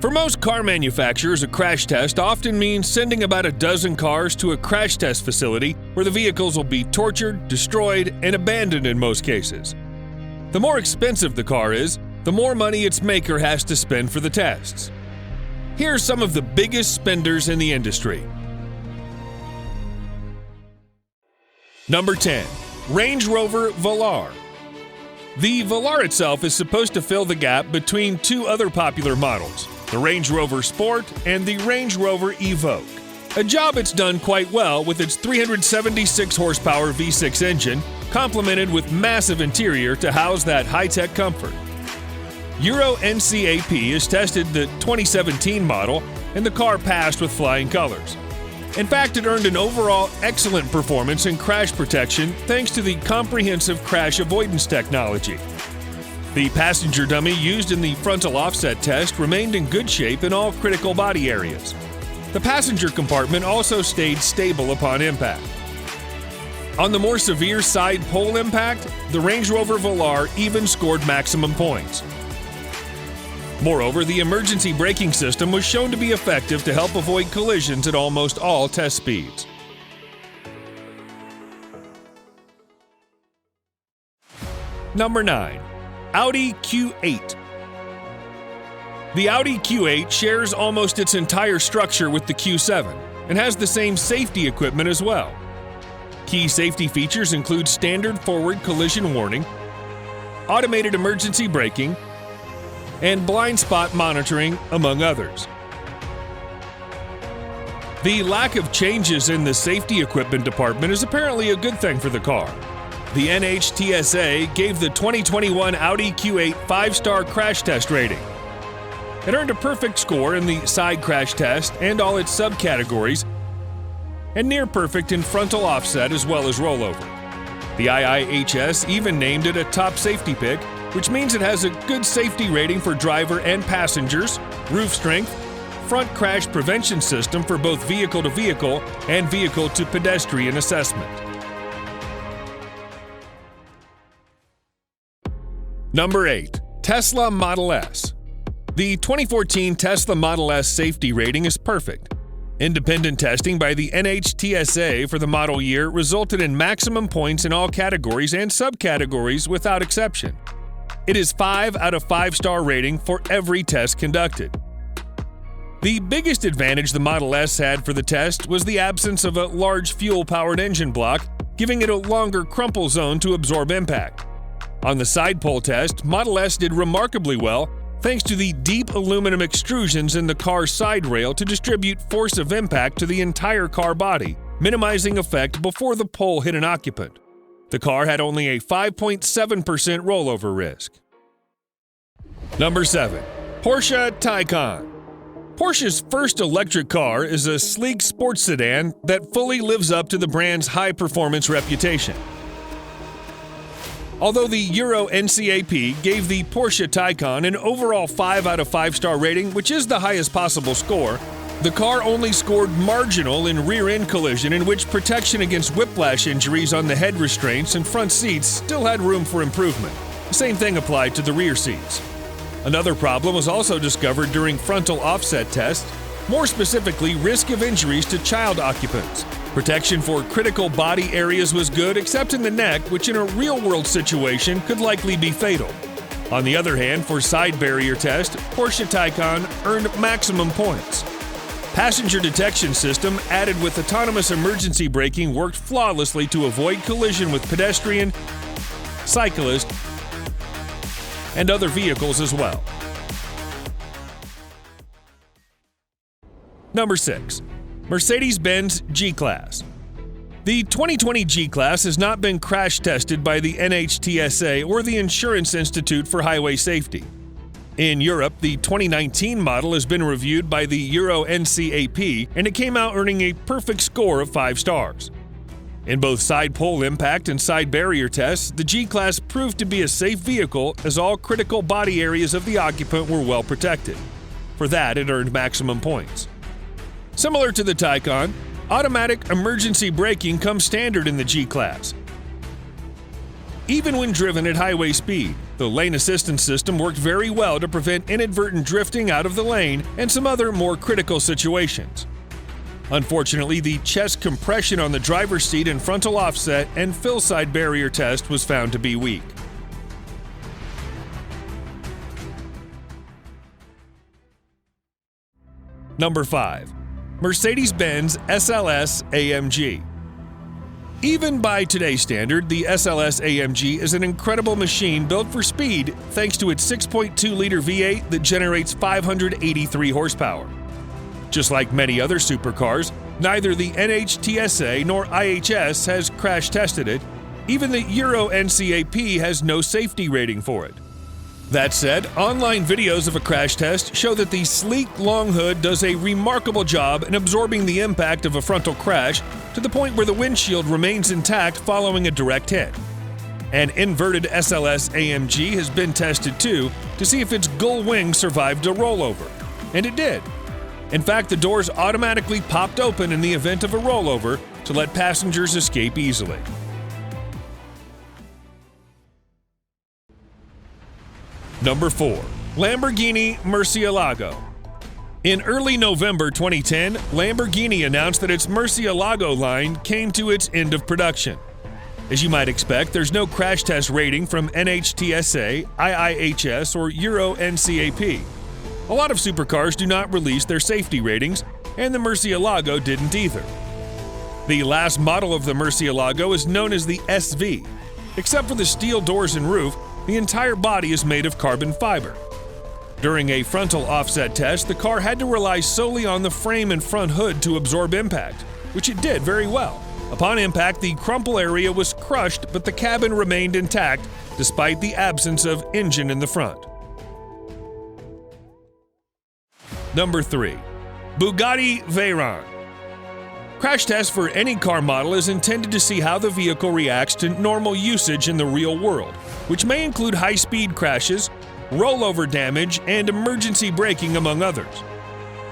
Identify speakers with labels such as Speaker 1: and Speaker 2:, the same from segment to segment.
Speaker 1: For most car manufacturers, a crash test often means sending about a dozen cars to a crash test facility where the vehicles will be tortured, destroyed, and abandoned in most cases. The more expensive the car is, the more money its maker has to spend for the tests. Here are some of the biggest spenders in the industry. Number 10. Range Rover Velar. The Velar itself is supposed to fill the gap between two other popular models, the Range Rover Sport and the Range Rover Evoque. A job it's done quite well with its 376 horsepower V6 engine, complemented with massive interior to house that high-tech comfort. Euro NCAP has tested the 2017 model, and the car passed with flying colors. In fact, it earned an overall excellent performance in crash protection thanks to the comprehensive crash avoidance technology. The passenger dummy used in the frontal offset test remained in good shape in all critical body areas. The passenger compartment also stayed stable upon impact. On the more severe side pole impact, the Range Rover Velar even scored maximum points. Moreover, the emergency braking system was shown to be effective to help avoid collisions at almost all test speeds. Number 9. Audi Q8. The Audi Q8 shares almost its entire structure with the Q7 and has the same safety equipment as well. Key safety features include standard forward collision warning, automated emergency braking, and blind spot monitoring, among others. The lack of changes in the safety equipment department is apparently a good thing for the car. The NHTSA gave the 2021 Audi Q8 5-star crash test rating. It earned a perfect score in the side crash test and all its subcategories, and near perfect in frontal offset as well as rollover. The IIHS even named it a top safety pick, which means it has a good safety rating for driver and passengers, roof strength, front crash prevention system for both vehicle-to-vehicle and vehicle-to-pedestrian assessment. Number 8. Tesla Model S. The 2014 Tesla Model S safety rating is perfect. Independent testing by the NHTSA for the model year resulted in maximum points in all categories and subcategories without exception. It is 5 out of 5-star rating for every test conducted. The biggest advantage the Model S had for the test was the absence of a large fuel-powered engine block, giving it a longer crumple zone to absorb impact. On the side pole test, Model S did remarkably well thanks to the deep aluminum extrusions in the car's side rail to distribute force of impact to the entire car body, minimizing effect before the pole hit an occupant. The car had only a 5.7% rollover risk. Number 7. Porsche Taycan. Porsche's first electric car is a sleek sports sedan that fully lives up to the brand's high-performance reputation. Although the Euro NCAP gave the Porsche Taycan an overall 5 out of 5-star rating, which is the highest possible score, the car only scored marginal in rear-end collision, in which protection against whiplash injuries on the head restraints and front seats still had room for improvement. The same thing applied to the rear seats. Another problem was also discovered during frontal offset tests, more specifically risk of injuries to child occupants. Protection for critical body areas was good except in the neck, which in a real-world situation could likely be fatal. On the other hand, for side barrier test, Porsche Taycan earned maximum points. Passenger detection system added with autonomous emergency braking worked flawlessly to avoid collision with pedestrian, cyclist, and other vehicles as well. Number 6. Mercedes-Benz G-Class. The 2020 G-Class has not been crash tested by the NHTSA or the Insurance Institute for Highway Safety. In Europe, the 2019 model has been reviewed by the Euro NCAP, and it came out earning a perfect score of 5 stars. In both side pole impact and side barrier tests, the G-Class proved to be a safe vehicle as all critical body areas of the occupant were well protected. For that, it earned maximum points. Similar to the even when driven at highway speed. The lane assistance system worked very well to prevent inadvertent drifting out of the lane and some other more critical situations. Unfortunately, the chest compression on the driver's seat and frontal offset and fill side barrier test was found to be weak. Number 5. Mercedes-Benz SLS AMG. Even by today's standard, the SLS AMG is an incredible machine built for speed thanks to its 6.2-liter V8 that generates 583 horsepower. Just like many other supercars, neither the NHTSA nor IHS has crash tested it. Even the Euro NCAP has no safety rating for it. That said, online videos of a crash test show that the sleek long hood does a remarkable job in absorbing the impact of a frontal crash to the point where the windshield remains intact following a direct hit. An inverted SLS AMG has been tested too to see if its gull wing survived a rollover, and it did. In fact, the doors automatically popped open in the event of a rollover to let passengers escape easily. Number 4. Lamborghini Murcielago. In early November 2010, Lamborghini announced that its Murcielago line came to its end of production. As you might expect, there's no crash test rating from NHTSA, IIHS, or Euro NCAP. A lot of supercars do not release their safety ratings, and the Murcielago didn't either. The last model of the Murcielago is known as the SV. Except for the steel doors and roof, the entire body is made of carbon fiber. During a frontal offset test, the car had to rely solely on the frame and front hood to absorb impact, which it did very well. Upon impact, the crumple area was crushed, but the cabin remained intact despite the absence of engine in the front. Number 3. Bugatti Veyron. Crash test for any car model is intended to see how the vehicle reacts to normal usage in the real world, which may include high-speed crashes, rollover damage, and emergency braking, among others.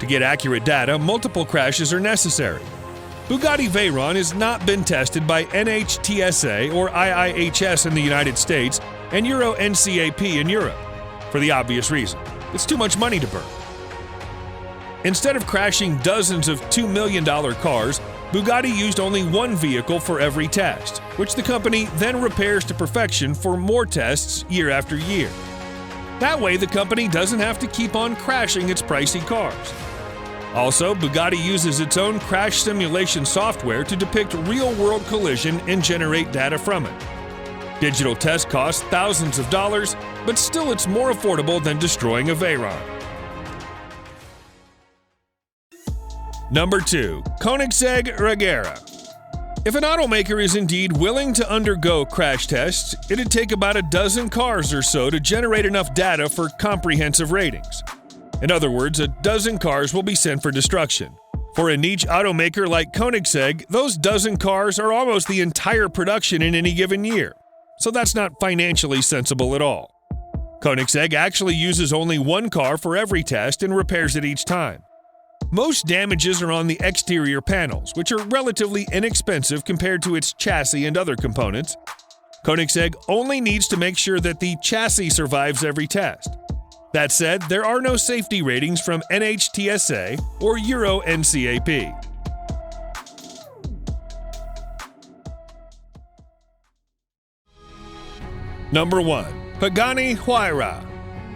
Speaker 1: To get accurate data, multiple crashes are necessary. Bugatti Veyron has not been tested by NHTSA or IIHS in the United States and Euro NCAP in Europe, for the obvious reason: it's too much money to burn. Instead of crashing dozens of $2 million cars, Bugatti used only one vehicle for every test, which the company then repairs to perfection for more tests year after year. That way, the company doesn't have to keep on crashing its pricey cars. Also, Bugatti uses its own crash simulation software to depict real-world collision and generate data from it. Digital tests cost thousands of dollars, but still it's more affordable than destroying a Veyron. Number 2. Koenigsegg Regera. If an automaker is indeed willing to undergo crash tests, it'd take about a dozen cars or so to generate enough data for comprehensive ratings. In other words, a dozen cars will be sent for destruction. For a niche automaker like Koenigsegg, those dozen cars are almost the entire production in any given year, so that's not financially sensible at all. Koenigsegg actually uses only one car for every test and repairs it each time. Most damages are on the exterior panels, which are relatively inexpensive compared to its chassis and other components. Koenigsegg only needs to make sure that the chassis survives every test. That said, there are no safety ratings from NHTSA or Euro NCAP. Number 1. Pagani Huayra.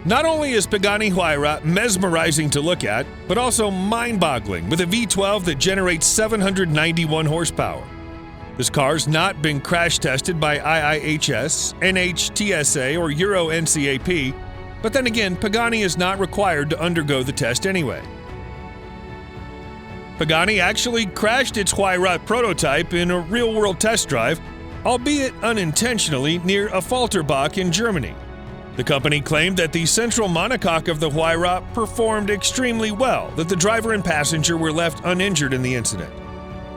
Speaker 1: Not only is Pagani Huayra mesmerizing to look at, but also mind-boggling with a V12 that generates 791 horsepower. This car's not been crash tested by IIHS, NHTSA, or Euro NCAP, but then again, Pagani is not required to undergo the test anyway. Pagani actually crashed its Huayra prototype in a real-world test drive, albeit unintentionally, near Affalterbach in Germany. The company claimed that the central monocoque of the Huayra performed extremely well, that the driver and passenger were left uninjured in the incident.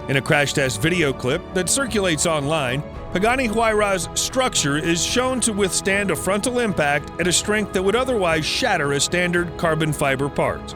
Speaker 1: In a crash test video clip that circulates online, Pagani Huayra's structure is shown to withstand a frontal impact at a strength that would otherwise shatter a standard carbon fiber part.